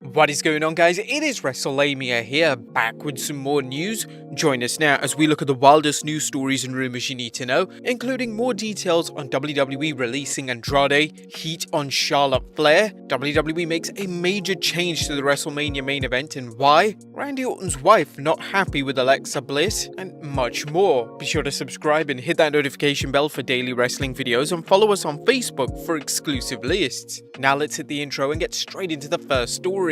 What is going on, guys? It is Wrestlelamia here, back with some more news. Join us now as we look at the wildest news stories and rumors you need to know, including more details on WWE releasing Andrade, heat on Charlotte Flair, WWE makes a major change to the Wrestlemania main event and why, Randy Orton's wife not happy with Alexa Bliss, and much more. Be sure to subscribe and hit that notification bell for daily wrestling videos and follow us on Facebook for exclusive lists. Now let's hit the intro and get straight into the first story.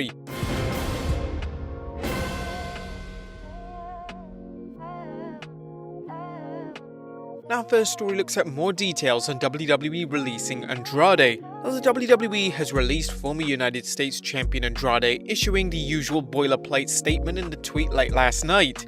Now, first story looks at more details on WWE releasing Andrade. Now, the WWE has released former United States champion Andrade, issuing the usual boilerplate statement in the tweet late last night.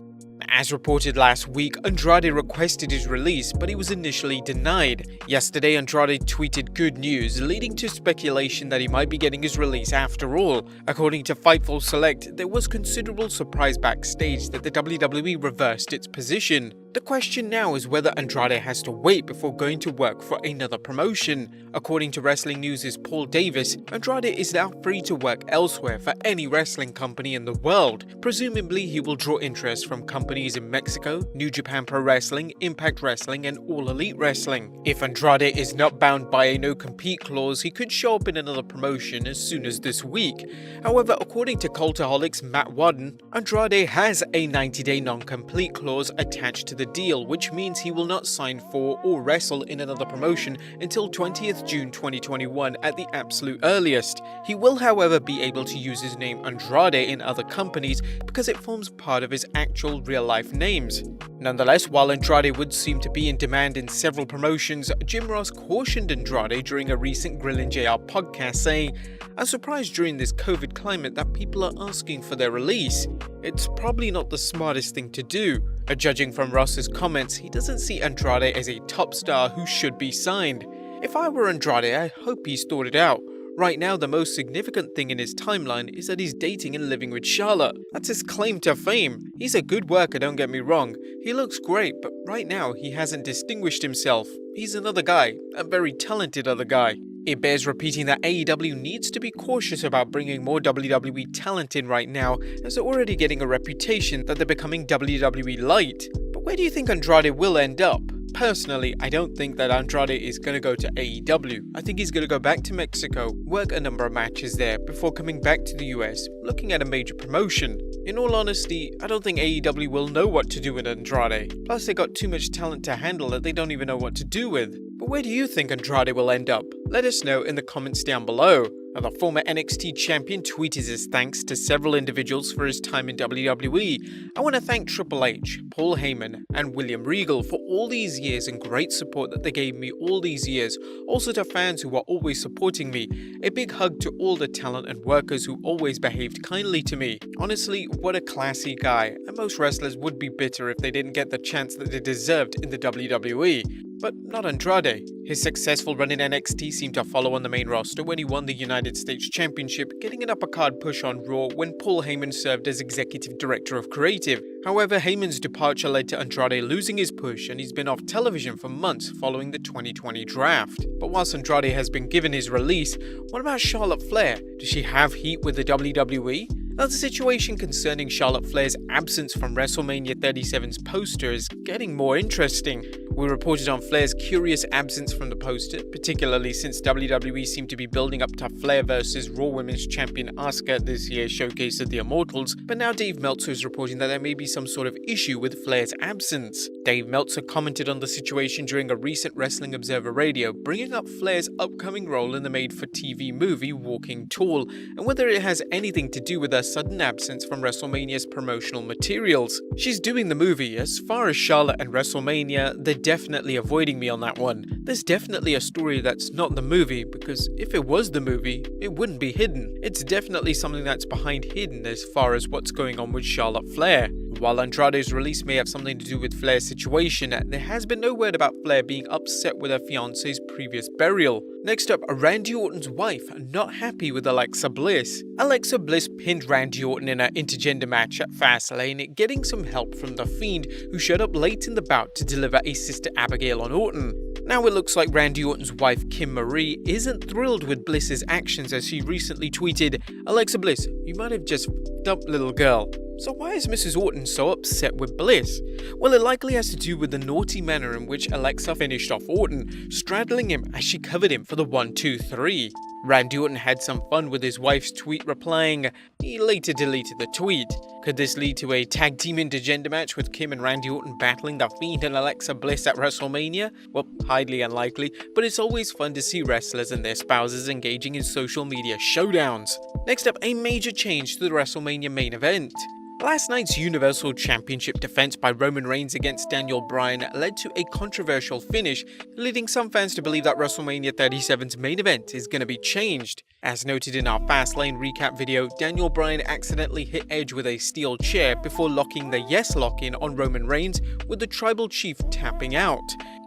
As reported last week, Andrade requested his release, but he was initially denied. Yesterday, Andrade tweeted good news, leading to speculation that he might be getting his release after all. According to Fightful Select, there was considerable surprise backstage that the WWE reversed its position. The question now is whether Andrade has to wait before going to work for another promotion. According to Wrestling News' Paul Davis, Andrade is now free to work elsewhere for any wrestling company in the world. Presumably, he will draw interest from companies in Mexico, New Japan Pro Wrestling, Impact Wrestling, and All Elite Wrestling. If Andrade is not bound by a no-compete clause, he could show up in another promotion as soon as this week. However, according to Cultaholic's Matt Wadden, Andrade has a 90-day non-compete clause attached to the deal, which means he will not sign for or wrestle in another promotion until 20th June 2021 at the absolute earliest. He will, however, be able to use his name Andrade in other companies because it forms part of his actual real-life names. Nonetheless, while Andrade would seem to be in demand in several promotions, Jim Ross cautioned Andrade during a recent Grillin' JR podcast, saying, "I'm surprised during this COVID climate that people are asking for their release. It's probably not the smartest thing to do." Judging from Ross's comments, he doesn't see Andrade as a top star who should be signed. "If I were Andrade, I hope he's thought it out. Right now, the most significant thing in his timeline is that he's dating and living with Charlotte. That's his claim to fame. He's a good worker, don't get me wrong. He looks great, but right now he hasn't distinguished himself. He's another guy, a very talented other guy." It bears repeating that AEW needs to be cautious about bringing more WWE talent in right now, as they're already getting a reputation that they're becoming WWE light. But where do you think Andrade will end up? Personally, I don't think that Andrade is going to go to AEW. I think he's going to go back to Mexico, work a number of matches there before coming back to the US, looking at a major promotion. In all honesty, I don't think AEW will know what to do with Andrade. Plus, they got too much talent to handle that they don't even know what to do with. But where do you think Andrade will end up? Let us know in the comments down below. Now, the former NXT champion tweeted his thanks to several individuals for his time in WWE. "I want to thank Triple H, Paul Heyman, and William Regal for all these years and great support that they gave me all these years. Also to fans who are always supporting me. A big hug to all the talent and workers who always behaved kindly to me. Honestly, what a classy guy, and most wrestlers would be bitter if they didn't get the chance that they deserved in the WWE. But not Andrade. His successful run in NXT seemed to follow on the main roster when he won the United States Championship, getting an uppercard push on Raw when Paul Heyman served as Executive Director of Creative. However, Heyman's departure led to Andrade losing his push, and he's been off television for months following the 2020 draft. But whilst Andrade has been given his release, what about Charlotte Flair? Does she have heat with the WWE? Now, the situation concerning Charlotte Flair's absence from WrestleMania 37's poster is getting more interesting. We reported on Flair's curious absence from the poster, particularly since WWE seemed to be building up to Flair versus Raw Women's Champion Asuka at this year's Showcase of the Immortals, but now Dave Meltzer is reporting that there may be some sort of issue with Flair's absence. Dave Meltzer commented on the situation during a recent Wrestling Observer Radio, bringing up Flair's upcoming role in the made-for-TV movie Walking Tall, and whether it has anything to do with her sudden absence from WrestleMania's promotional materials. "She's doing the movie. As far as Charlotte and WrestleMania, they're definitely avoiding me on that one. There's definitely a story that's not the movie, because if it was the movie, it wouldn't be hidden. It's definitely something that's behind hidden as far as what's going on with Charlotte Flair." While Andrade's release may have something to do with Flair's situation, there has been no word about Flair being upset with her fiancé's previous burial. Next up, Randy Orton's wife not happy with Alexa Bliss. Alexa Bliss pinned Randy Orton in an intergender match at Fastlane, getting some help from the Fiend, who showed up late in the bout to deliver a Sister Abigail on Orton. Now it looks like Randy Orton's wife Kim Marie isn't thrilled with Bliss's actions as she recently tweeted, "Alexa Bliss, you might have just f***ed up, little girl." So why is Mrs. Orton so upset with Bliss? Well, it likely has to do with the naughty manner in which Alexa finished off Orton, straddling him as she covered him for the 1-2-3. Randy Orton had some fun with his wife's tweet, replying. He later deleted the tweet. Could this lead to a tag team intergender match with Kim and Randy Orton battling the Fiend and Alexa Bliss at WrestleMania? Well, highly unlikely, but it's always fun to see wrestlers and their spouses engaging in social media showdowns. Next up, a major change to the WrestleMania main event. Last night's Universal Championship defense by Roman Reigns against Daniel Bryan led to a controversial finish, leading some fans to believe that WrestleMania 37's main event is going to be changed. As noted in our Fastlane recap video, Daniel Bryan accidentally hit Edge with a steel chair before locking the Yes Lock in on Roman Reigns, with the Tribal Chief tapping out.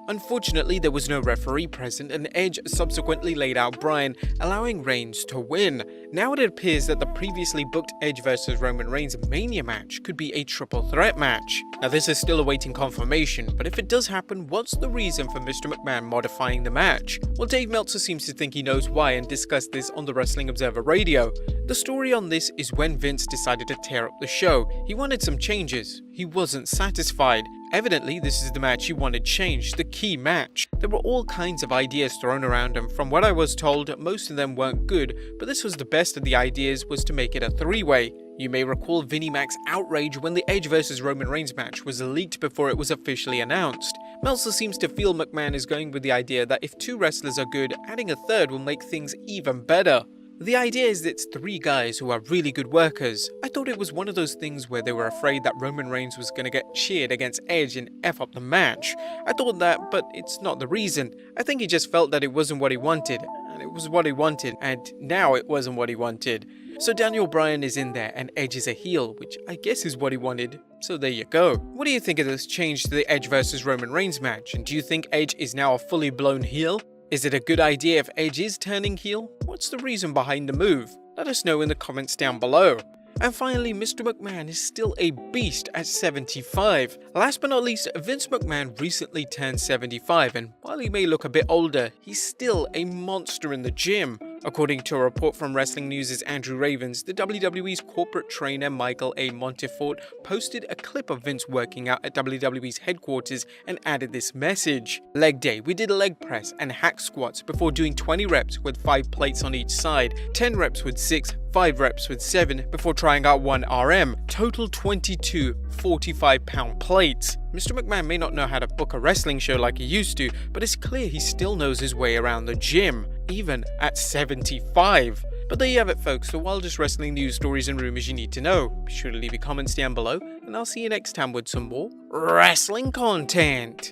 Unfortunately, there was no referee present and Edge subsequently laid out Bryan, allowing Reigns to win. Now it appears that the previously booked Edge vs Roman Reigns Mania match could be a triple threat match. Now this is still awaiting confirmation, but if it does happen, what's the reason for Mr. McMahon modifying the match? Well, Dave Meltzer seems to think he knows why and discussed this on the Wrestling Observer Radio. The story on this is when Vince decided to tear up the show. He wanted some changes. He wasn't satisfied. Evidently, this is the match he wanted changed, the key match. There were all kinds of ideas thrown around, and from what I was told, most of them weren't good, but this was the best of the ideas, was to make it a three-way. You may recall Vinnie Mac's outrage when the Edge vs Roman Reigns match was leaked before it was officially announced. Meltzer seems to feel McMahon is going with the idea that if two wrestlers are good, adding a third will make things even better. The idea is that it's three guys who are really good workers. I thought it was one of those things where they were afraid that Roman Reigns was going to get cheered against Edge and F up the match. I thought that, but it's not the reason. I think he just felt that it wasn't what he wanted, and it was what he wanted, and now it wasn't what he wanted. So Daniel Bryan is in there and Edge is a heel, which I guess is what he wanted. So there you go. What do you think of this change to the Edge vs Roman Reigns match? And do you think Edge is now a fully blown heel? Is it a good idea if Edge is turning heel? What's the reason behind the move? Let us know in the comments down below. And finally, Mr. McMahon is still a beast at 75. Last but not least, Vince McMahon recently turned 75, and while he may look a bit older, he's still a monster in the gym. According to a report from Wrestling News' Andrew Ravens, the WWE's corporate trainer Michael A. Montefort posted a clip of Vince working out at WWE's headquarters and added this message. Leg day, we did a leg press and hack squats before doing 20 reps with 5 plates on each side, 10 reps with 6, 5 reps with 7 before trying out 1 RM, total 22 45-pound plates. Mr. McMahon may not know how to book a wrestling show like he used to, but it's clear he still knows his way around the gym, even at 75. But there you have it folks, the wildest wrestling news, stories and rumors you need to know. Be sure to leave your comments down below, and I'll see you next time with some more wrestling content.